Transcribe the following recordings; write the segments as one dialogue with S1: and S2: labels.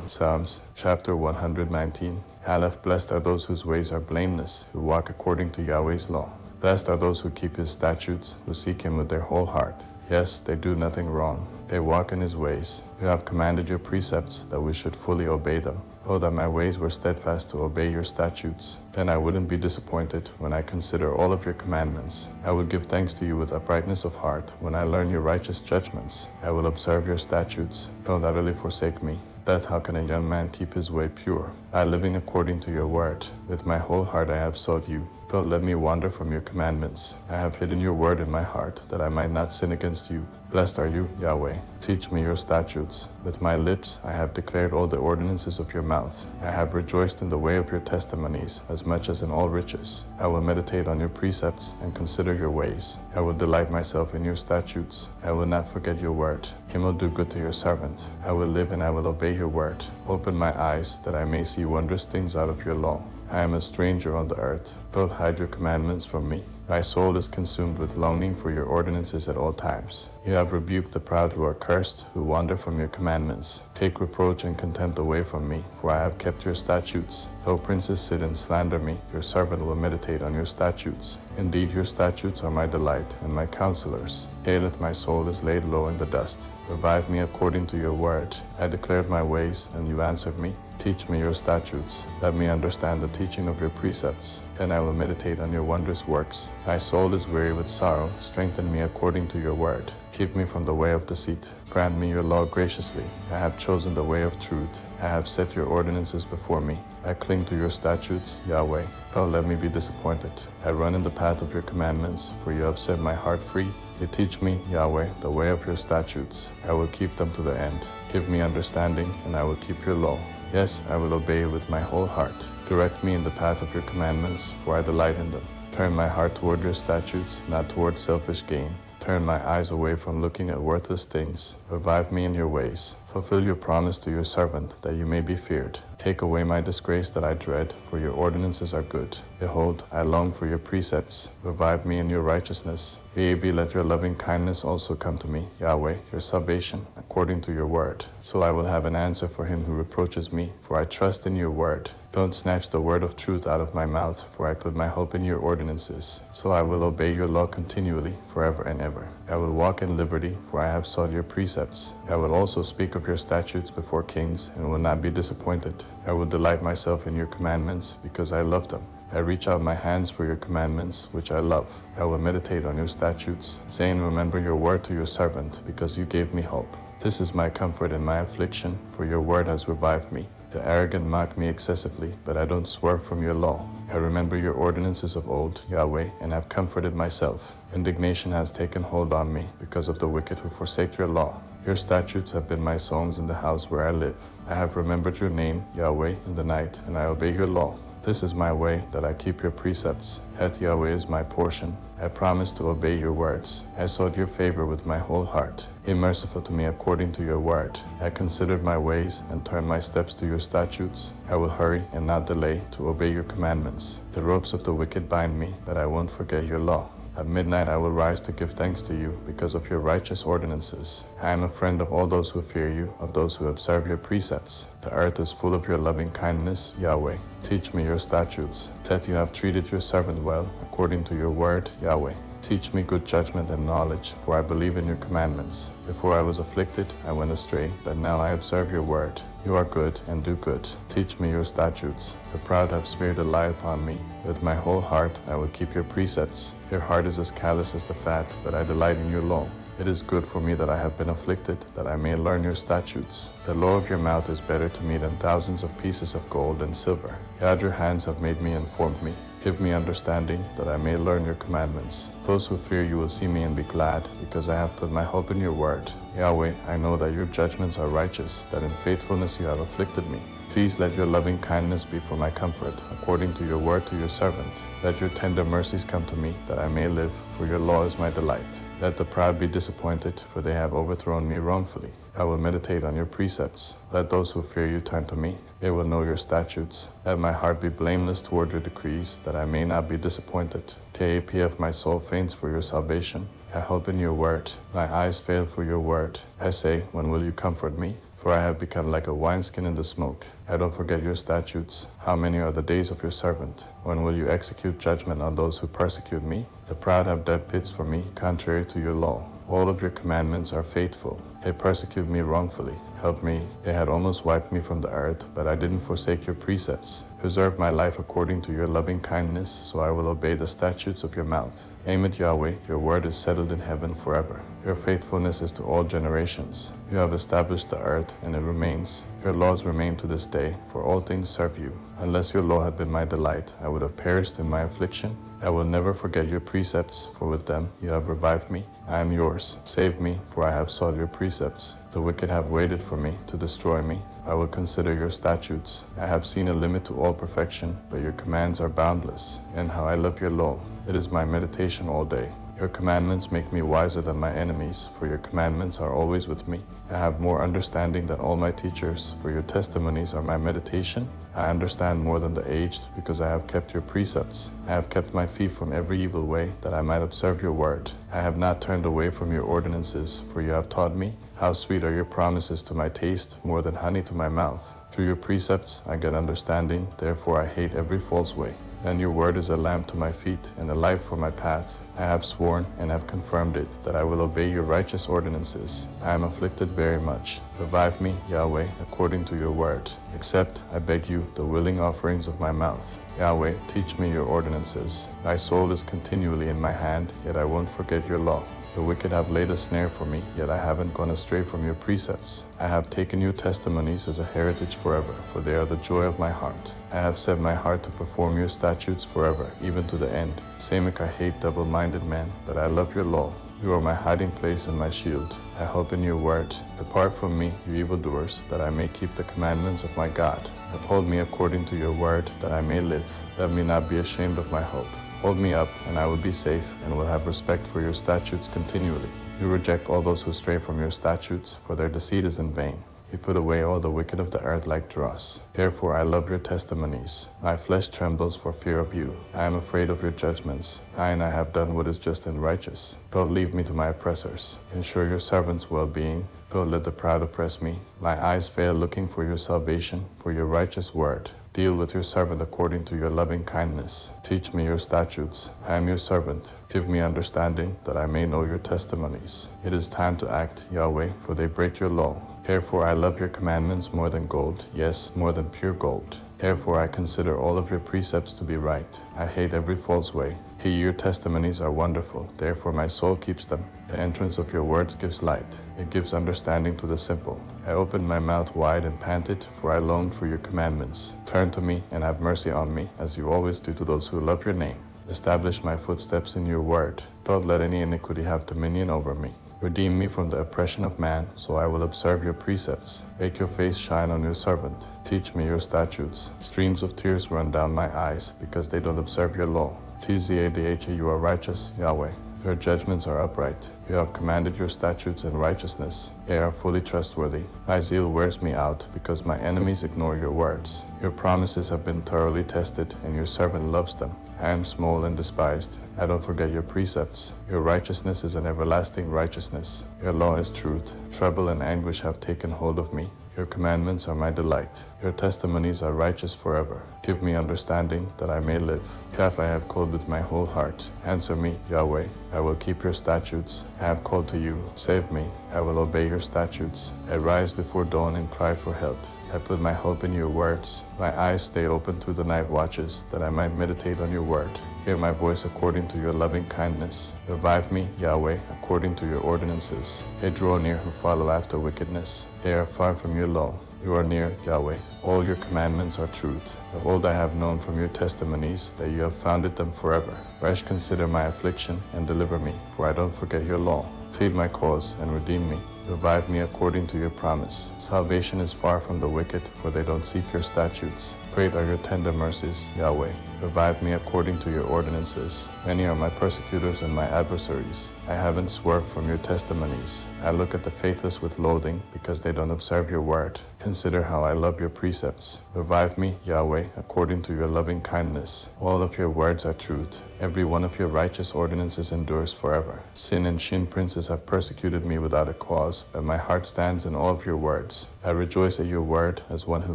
S1: Psalms chapter 119. Aleph, blessed are those whose ways are blameless, who walk according to Yahweh's law. Blessed are those who keep his statutes, who seek him with their whole heart. Yes, they do nothing wrong. They walk in his ways. You have commanded your precepts, that we should fully obey them. Oh, that my ways were steadfast to obey your statutes. Then I wouldn't be disappointed when I consider all of your commandments. I would give thanks to you with uprightness of heart when I learn your righteous judgments. I will observe your statutes. Don't utterly forsake me. That how can a young man keep his way pure? I living according to your word. With my whole heart I have sought you. Don't let me wander from your commandments. I have hidden your word in my heart, that I might not sin against you. Blessed are you, Yahweh. Teach me your statutes. With my lips I have declared all the ordinances of your mouth. I have rejoiced in the way of your testimonies, as much as in all riches. I will meditate on your precepts and consider your ways. I will delight myself in your statutes. I will not forget your word. Him will do good to your servant. I will live and I will obey your word. Open my eyes, that I may see wondrous things out of your law. I am a stranger on the earth. Don't hide your commandments from me. My soul is consumed with longing for your ordinances at all times. You have rebuked the proud who are cursed, who wander from your commandments. Take reproach and contempt away from me, for I have kept your statutes. Though princes sit and slander me, your servant will meditate on your statutes. Indeed, your statutes are my delight and my counselors. Haileth my soul is laid low in the dust. Revive me according to your word. I declared my ways, and you answered me. Teach me your statutes. Let me understand the teaching of your precepts. Then I will meditate on your wondrous works. My soul is weary with sorrow. Strengthen me according to your word. Keep me from the way of deceit. Grant me your law graciously. I have chosen the way of truth. I have set your ordinances before me. I cling to your statutes, Yahweh. Don't let me be disappointed. I run in the path of your commandments, for you have set my heart free. You teach me, Yahweh, the way of your statutes. I will keep them to the end. Give me understanding, and I will keep your law. Yes, I will obey with my whole heart. Direct me in the path of your commandments, for I delight in them. Turn my heart toward your statutes, not toward selfish gain. Turn my eyes away from looking at worthless things. Revive me in your ways. Fulfill your promise to your servant, that you may be feared. Take away my disgrace that I dread, for your ordinances are good. Behold, I long for your precepts. Revive me in your righteousness. Yea, let your loving kindness also come to me, Yahweh, your salvation, according to your word. So I will have an answer for him who reproaches me, for I trust in your word. Don't snatch the word of truth out of my mouth, for I put my hope in your ordinances. So I will obey your law continually, forever and ever. I will walk in liberty, for I have sought your precepts. I will also speak of your statutes before kings, and will not be disappointed. I will delight myself in your commandments, because I love them. I reach out my hands for your commandments, which I love. I will meditate on your statutes, saying, remember your word to your servant, because you gave me hope. This is my comfort in my affliction, for your word has revived me. The arrogant mock me excessively, but I don't swerve from your law. I remember your ordinances of old, Yahweh, and have comforted myself. Indignation has taken hold on me because of the wicked who forsake your law. Your statutes have been my songs in the house where I live. I have remembered your name, Yahweh, in the night, and I obey your law. This is my way, that I keep your precepts. Het Yahweh is my portion. I promise to obey your words. I sought your favor with my whole heart. Be merciful to me according to your word. I considered my ways and turned my steps to your statutes. I will hurry and not delay to obey your commandments. The ropes of the wicked bind me, but I won't forget your law. At midnight I will rise to give thanks to you because of your righteous ordinances. I am a friend of all those who fear you, of those who observe your precepts. The earth is full of your loving kindness, Yahweh. Teach me your statutes, that you have treated your servant well, according to your word, Yahweh. Teach me good judgment and knowledge, for I believe in your commandments. Before I was afflicted, I went astray, but now I observe your word. You are good and do good. Teach me your statutes. The proud have smeared a lie upon me. With my whole heart I will keep your precepts. Your heart is as callous as the fat, but I delight in your law. It is good for me that I have been afflicted, that I may learn your statutes. The law of your mouth is better to me than thousands of pieces of gold and silver. God, your hands have made me and formed me. Give me understanding, that I may learn your commandments. Those who fear you will see me and be glad, because I have put my hope in your word. Yahweh, I know that your judgments are righteous, that in faithfulness you have afflicted me. Please let your loving kindness be for my comfort, according to your word to your servant. Let your tender mercies come to me, that I may live, for your law is my delight. Let the proud be disappointed, for they have overthrown me wrongfully. I will meditate on your precepts. Let those who fear you turn to me. They will know your statutes. Let my heart be blameless toward your decrees, that I may not be disappointed. Of my soul faints for your salvation. I hope in your word. My eyes fail for your word. I say, when will you comfort me? for I have become like a wineskin in the smoke. I don't forget your statutes. How many are the days of your servant? When will you execute judgment on those who persecute me? The proud have dug pits for me, contrary to your law. All of your commandments are faithful. They persecute me wrongfully. Help me. They had almost wiped me from the earth, but I didn't forsake your precepts. Preserve my life according to your loving kindness, so I will obey the statutes of your mouth. Aim at Yahweh, your word is settled in heaven forever. Your faithfulness is to all generations. You have established the earth, and it remains. Your laws remain to this day, for all things serve you. Unless your law had been my delight, I would have perished in my affliction. I will never forget your precepts, for with them you have revived me. I am yours. Save me, for I have sought your precepts. The wicked have waited for me to destroy me. I will consider your statutes. I have seen a limit to all perfection, but your commands are boundless. And how I love your law. It is my meditation all day. Your commandments make me wiser than my enemies, for your commandments are always with me. I have more understanding than all my teachers, for your testimonies are my meditation. I understand more than the aged, because I have kept your precepts. I have kept my feet from every evil way, that I might observe your word. I have not turned away from your ordinances, for you have taught me. How sweet are your promises to my taste, more than honey to my mouth. Through your precepts I get understanding, therefore I hate every false way. And your word is a lamp to my feet and a light for my path. I have sworn and have confirmed it, that I will obey your righteous ordinances. I am afflicted very much. Revive me, Yahweh, according to your word. Accept, I beg you, the willing offerings of my mouth. Yahweh, teach me your ordinances. My soul is continually in my hand, yet I won't forget your law. The wicked have laid a snare for me, yet I haven't gone astray from your precepts. I have taken your testimonies as a heritage forever, for they are the joy of my heart. I have set my heart to perform your statutes forever, even to the end. Samech, I hate double-minded men, but I love your law. You are my hiding place and my shield. I hope in your word. Depart from me, you evildoers, that I may keep the commandments of my God. Uphold me according to your word, that I may live. Let me not be ashamed of my hope. Hold me up, and I will be safe, and will have respect for your statutes continually. You reject all those who stray from your statutes, for their deceit is in vain. You put away all the wicked of the earth like dross. Therefore I love your testimonies. My flesh trembles for fear of you. I am afraid of your judgments. I have done what is just and righteous. Don't leave me to my oppressors. Ensure your servants' well-being. Don't let the proud oppress me. My eyes fail looking for your salvation, for your righteous word. Deal with your servant according to your loving kindness. Teach me your statutes. I am your servant. Give me understanding, that I may know your testimonies. It is time to act, Yahweh, for they break your law. Therefore I love your commandments more than gold, yes, more than pure gold. Therefore I consider all of your precepts to be right. I hate every false way. Your testimonies are wonderful, therefore my soul keeps them. The entrance of your words gives light. It gives understanding to the simple. I opened my mouth wide and panted, for I longed for your commandments. Turn to me and have mercy on me, as you always do to those who love your name. Establish my footsteps in your word. Don't let any iniquity have dominion over me. Redeem me from the oppression of man, so I will observe your precepts. Make your face shine on your servant. Teach me your statutes. Streams of tears run down my eyes, because they don't observe your law. Tzadh, you are righteous, Yahweh. Your judgments are upright. You have commanded your statutes in righteousness. They are fully trustworthy. My zeal wears me out, because my enemies ignore your words. Your promises have been thoroughly tested, and your servant loves them. I am small and despised. I don't forget your precepts. Your righteousness is an everlasting righteousness. Your law is truth. Trouble and anguish have taken hold of me. Your commandments are my delight. Your testimonies are righteous forever. Give me understanding, that I may live. Calf I have called with my whole heart. Answer me, Yahweh. I will keep your statutes. I have called to you. Save me. I will obey your statutes. I rise before dawn and cry for help. I put my hope in your words. My eyes stay open through the night watches, that I might meditate on your word. Hear my voice according to your loving kindness. Revive me, Yahweh, according to your ordinances. They draw near who follow after wickedness. They are far from your law. You are near, Yahweh. All your commandments are truth. Of old I have known from your testimonies that you have founded them forever. Resh, consider my affliction and deliver me, for I don't forget your law. Plead my cause and redeem me. Revive me according to your promise. Salvation is far from the wicked, for they don't seek your statutes. Great are your tender mercies, Yahweh. Revive me according to your ordinances. Many are my persecutors and my adversaries. I haven't swerved from your testimonies. I look at the faithless with loathing, because they don't observe your word. Consider how I love your precepts. Revive me, Yahweh, according to your loving kindness. All of your words are truth. Every one of your righteous ordinances endures forever. Sin and Shin princes have persecuted me without a cause, laws, but my heart stands in awe of your words. I rejoice at your word as one who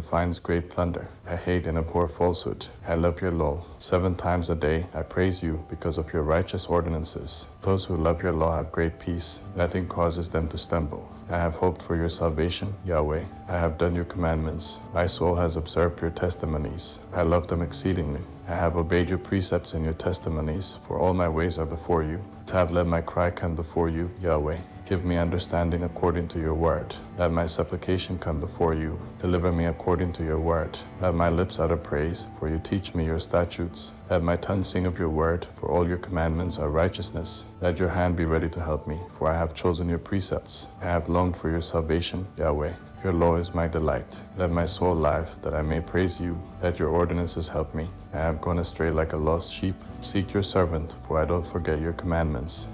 S1: finds great plunder. I hate and abhor falsehood. I love your law. 7 times a day I praise you because of your righteous ordinances. Those who love your law have great peace. Nothing causes them to stumble. I have hoped for your salvation, Yahweh. I have done your commandments. My soul has observed your testimonies. I love them exceedingly. I have obeyed your precepts and your testimonies, for all my ways are before you. To have let my cry come before you, Yahweh. Give me understanding according to your word. Let my supplication come before you. Deliver me according to your word. Let my lips utter praise, for you teach me your statutes. Let my tongue sing of your word, for all your commandments are righteousness. Let your hand be ready to help me, for I have chosen your precepts. I have longed for your salvation, Yahweh. Your law is my delight. Let my soul live, that I may praise you. Let your ordinances help me. I have gone astray like a lost sheep. Seek your servant, for I don't forget your commandments.